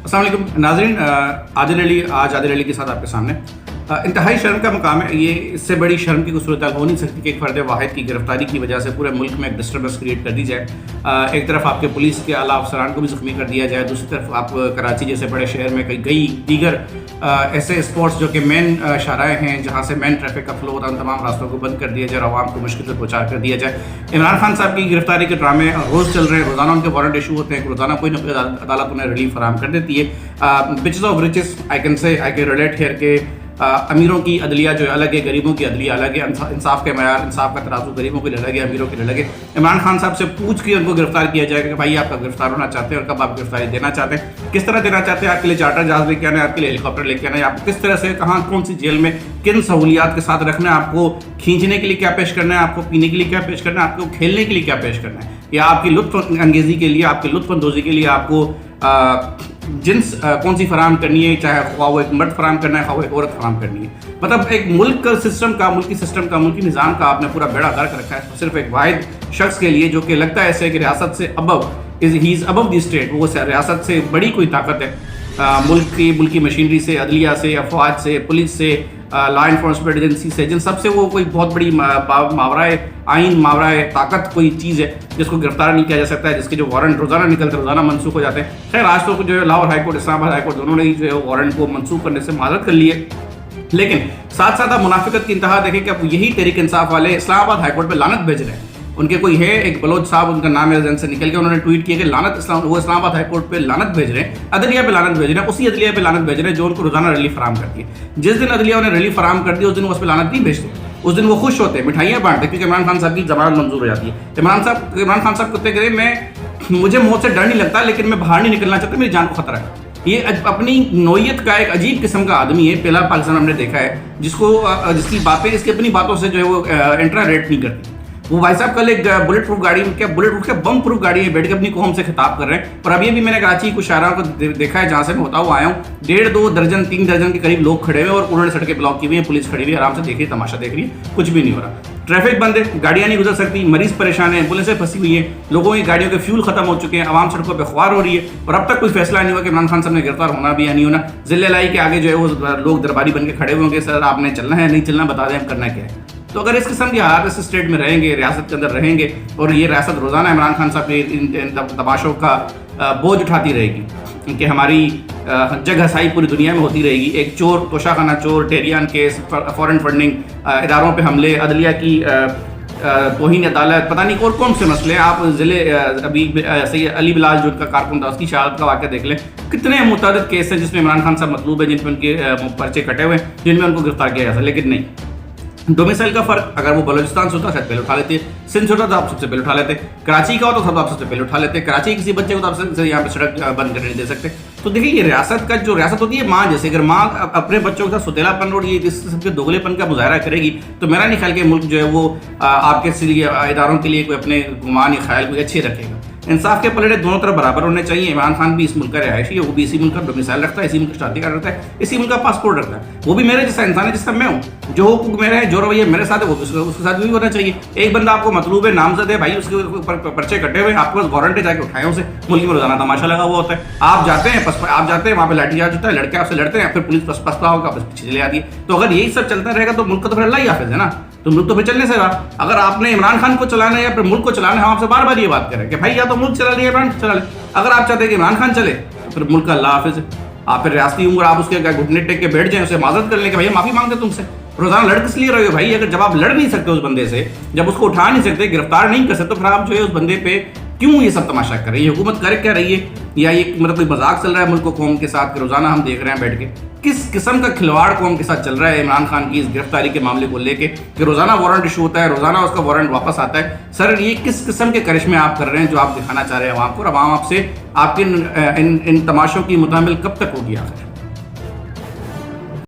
السلام علیکم ناظرین، عادل علی کے ساتھ آپ کے سامنے انتہائی شرم کا مقام ہے یہ۔ اس سے بڑی شرم کی کوئی صورتحال ہو نہیں سکتی کہ ایک فرد واحد کی گرفتاری کی وجہ سے پورے ملک میں ایک ڈسٹربنس کریٹ کر دی جائے۔ ایک طرف آپ کے پولیس کے اعلیٰ افسران کو بھی زخمی کر دیا جائے، دوسری طرف آپ کراچی جیسے بڑے شہر میں کئی دیگر ایسے اسپاٹس جو کہ مین شاہراہیں ہیں جہاں سے مین ٹریفک کا فلو ہوتا ہے، ان تمام راستوں کو بند کر دیا جائے اور عوام کو مشکل سے پہنچا کر دیا جائے۔ عمران خان صاحب کی گرفتاری کے ڈرامے روز چل رہے ہیں، روزانہ ان کے وارنٹ ایشو ہوتے ہیں، روزانہ کوئی نہ کوئی عدالت انہیں ریلیف فراہم کر دیتی ہے۔ بچز of riches I can relate here کہ امیروں کی عدلیہ جو الگ ہے، غریبوں کی عدلیہ الگ ہے، انصاف کے معیار، انصاف کا ترازو غریبوں کے لیے الگ ہے، امیروں کے لیے الگ ہے۔ عمران خان صاحب سے پوچھ کے ان کو گرفتار کیا جائے گا کہ بھائی آپ کا گرفتار ہونا چاہتے ہیں اور کب آپ گرفتاری دینا چاہتے ہیں، کس طرح دینا چاہتے ہیں، آپ کے لیے چارٹر جہاز لے کے آنا ہے، آپ کے لیے ہیلی کاپٹر لے کے آنا ہے، آپ کو کس طرح سے کہاں کون سی جیل میں کن سہولیات کے ساتھ رکھنا ہے، آپ کو کھینچنے کے لیے کیا پیش کرنا ہے، آپ کو پینے کے لیے کیا پیش کرنا ہے، آپ کو کھیلنے کے لیے کیا پیش کرنا ہے، یا آپ کی لطف انگیزی کے لیے، آپ کے لطف اندوزی کے لیے آپ کو جنس کون سی فراہم کرنی ہے، چاہے خواہ وہ ایک مرد فراہم کرنا ہے، خواہ وہ ایک عورت فراہم کرنی ہے۔ مطلب ایک ملک کا سسٹم کا ملکی نظام کا آپ نے پورا بیڑا غرق رکھا ہے صرف ایک واحد شخص کے لیے، جو کہ لگتا ہے ایسے کہ ریاست سے ہی از ابو دی اسٹیٹ، وہ ریاست سے بڑی کوئی طاقت ہے، ملکی مشینری سے، عدلیہ سے، افواج سے، پولیس سے، لا انفورسمنٹ ایجنسی سے، جن سب سے وہ کوئی بہت بڑی ماورائے آئین، ماورائے طاقت کوئی چیز ہے جس کو گرفتار نہیں کیا جا سکتا ہے، جس کے جو وارنٹ روزانہ نکلتے روزانہ منسوخ ہو جاتے ہیں۔ خیر آج تو جو ہے لاہور ہائی کورٹ، اسلام آباد ہائی کورٹ دونوں نے جو ہے وارنٹ کو منسوخ کرنے سے معذرت کر لی ہے، لیکن ساتھ ساتھ آپ منافقت کی انتہا دیکھیں کہ اب یہی تحریک انصاف والے اسلام آباد ہائی کورٹ پہ لعنت بھیج رہے ہیں۔ ان کے کوئی ہے ایک بلوچ صاحب، ان کا نام ہے ذہن سے نکل گیا، انہوں نے ٹویٹ کیا کہ وہ اسلام آباد ہائی کورٹ پہ لعنت بھیج رہے ہیں، عدلیہ پہ لعنت بھیج رہے ہیں، اسی عدلیہ پہ لعنت بھیج رہے ہیں جو ان کو روزانہ ریلیف فراہم کرتی ہے۔ جس دن عدلیہ انہیں ریلیف فراہم کرتی ہے اس دن وہ اس پہ لعنت نہیں بھیجتے، اس دن وہ خوش ہوتے ہیں، مٹھائیاں بانٹتے کیونکہ عمران خان صاحب کی ضمانت منظور ہو جاتی ہے۔ عمران خان صاحب کہتے ہیں مجھے موت سے ڈر نہیں لگتا لیکن میں باہر نہیں نکلنا چاہتا، میری جان کو خطرہ ہے۔ یہ اپنی نوعیت کا ایک عجیب قسم کا آدمی ہے، پہلا پاکستان ہم نے دیکھا ہے جس کی باتیں اس کی اپنی باتوں سے جو ہے وہ انٹرا ریٹ نہیں کرتی۔ وہ بھائی صاحب کل ایک بلٹ پروف بم پروف گاڑی میں بیٹھ کے اپنی قوم سے خطاب کر رہے ہیں، اور ابھی میں نے کراچی کچھ شاہراہوں کو دیکھا ہے جہاں سے میں ہوتا ہوا آیا ہوں، 1.5 درجن 3 درجن کے قریب لوگ کھڑے ہوئے اور انہوں نے سڑکیں بلاک کی ہوئی ہیں، پولیس کھڑی ہوئی ہے، آرام سے دیکھ رہی ہے، تماشا دیکھ رہی ہے، کچھ بھی نہیں ہو رہا۔ ٹریفک بند ہے، گاڑیاں نہیں گزر سکتی، مریض پریشان ہیں، ایمبولینسیں پھنسی ہوئی ہیں، لوگوں کی گاڑیوں کے فیول ختم ہو چکے ہیں، عوام سڑکوں پہ خوار ہو رہی ہے، اور اب تک کوئی فیصلہ نہیں ہوا کہ عمران خان صاحب نے گرفتار ہونا بھی یا نہیں ہونا۔ ضلع لائی کے آگے جو ہے وہ لوگ درباری بن کے کھڑے ہوئے ہوں گے، سر آپ نے چلنا ہے نہیں چلنا بتا دیں ہم کرنا کیا ہے۔ تو اگر اس قسم کے حالات اس اسٹیٹ میں رہیں گے، ریاست کے اندر رہیں گے، اور یہ ریاست روزانہ عمران خان صاحب کے ان تماشوں کا بوجھ اٹھاتی رہے گی کہ ہماری جگ ہسائی پوری دنیا میں ہوتی رہے گی، ایک چور، توشہ خانہ چور، ٹیریان کیس، فورن فنڈنگ، اداروں پہ حملے، عدلیہ کی توہین عدالت، پتہ نہیں اور کون سے مسئلے۔ آپ ابھی سید علی بلال جو کا کارکن تھا، اس کی شہادت کا واقعہ دیکھ لیں، کتنے متعدد کیس ہیں جس میں عمران خان صاحب مطلوب ہے، جن پہ ان کے پرچے کٹے ہوئے ہیں، جن میں ان کو گرفتار کیا جاتا ہے، لیکن نہیں۔ ڈومیسائل کا فرق، اگر وہ بلوچستان سے ہوتا شاید پہلے اٹھا لیتے، سندھ سے ہوتا تو آپ سب سے پہلے اٹھا لیتے، کراچی کا ہوتا تو آپ سب سے پہلے اٹھا لیتے، کراچی کسی بچے کو تو آپ سے یہاں پہ سڑک بند کرنے نہیں دے سکتے۔ تو دیکھیے یہ ریاست ہوتی ہے ماں جیسے، اگر ماں اپنے بچوں کے ساتھ ستیلا پن اور یہ اس قسم کے دوگلے پن کا مظاہرہ کرے گی تو میرا نہیں خیال کہ ملک جو ہے وہ آپ کے اداروں کے لیے کوئی اپنے گمان یا خیال کوئی اچھے رکھے گا۔ انصاف کے پلڑے دونوں طرف برابر ہونے چاہیے۔ عمران خان بھی اس ملک کا رہائشی ہے، وہ بھی اسی ملک کا ڈومیسائل رکھتا ہے، اسی ملک کا شادی کارڈ رکھتا ہے، اسی ملک کا پاسپورٹ رکھتا ہے، وہ بھی میرے جیسا انسان ہے جس کا میں ہوں، جو حقوق میرے ہیں، جو رویہ میرے ساتھ ہے وہ اس کے ساتھ بھی ہونا چاہیے۔ ایک بندہ آپ کو مطلوب ہے، نامزد ہے، بھائی اس کے اوپر پرچے کٹے ہوئے، آپ کے پاس وارنٹ ہے، جا کے اٹھائے اسے، ملک میں روزانہ تماشا لگا ہوا ہوتا ہے، آپ جاتے ہیں وہاں پہ لاٹھی چارج ہوتا ہے، لڑکے آپ سے لڑتے ہیں، پھر پولیس پسپا ہوگا بس پیچھے چلے آتی ہے۔ تو اگر یہی سب چلتا رہے گا تو ملک کا تو پھر اللہ ہی حافظ ہے نا، تو ملک تو پھر چلنے سے رہا۔ اگر آپ نے عمران خان کو چلانا ہے یا پھر ملک کو چلانا ہے، ہم آپ سے بار بار یہ بات کریں کہ بھائی یا تو ملک چلا لے یا عمران چلا لے۔ اگر آپ چاہتے ہیں کہ عمران خان چلے تو پھر ملک کا اللہ حافظ ہے، آپ پھر ریاستی عمر آپ اس کے گھٹنے ٹیک کے بیٹھ جائیں، اسے معذرت کر لیں کہ بھائی معافی مانگتے تم سے، روزانہ لڑ کس لیے رہے ہو بھائی؟ اگر جب آپ لڑ نہیں سکتے اس بندے سے، جب اس کو اٹھا نہیں سکتے، گرفتار نہیں کر سکتے، تو پھر آپ جو ہے اس بندے پہ کیوں یہ سب تماشا کر رہے ہیں؟ یہ حکومت کر کیا رہی ہے، یا یہ مطلب کوئی مذاق چل رہا ہے ملک و قوم کے ساتھ کہ روزانہ ہم دیکھ رہے ہیں بیٹھ کے؟ کس قسم کا کھلواڑ قوم کے ساتھ چل رہا ہے عمران خان کی اس گرفتاری کے معاملے کو لے کے کہ روزانہ وارنٹ ایشو ہوتا ہے، روزانہ اس کا وارنٹ واپس آتا ہے؟ سر یہ کس قسم کے کرشمے آپ کر رہے ہیں جو آپ دکھانا چاہ رہے ہیں عوام کو، اور عوام آپ سے آپ کے ان تماشوں کی متحمل کب تک ہوگی آخر؟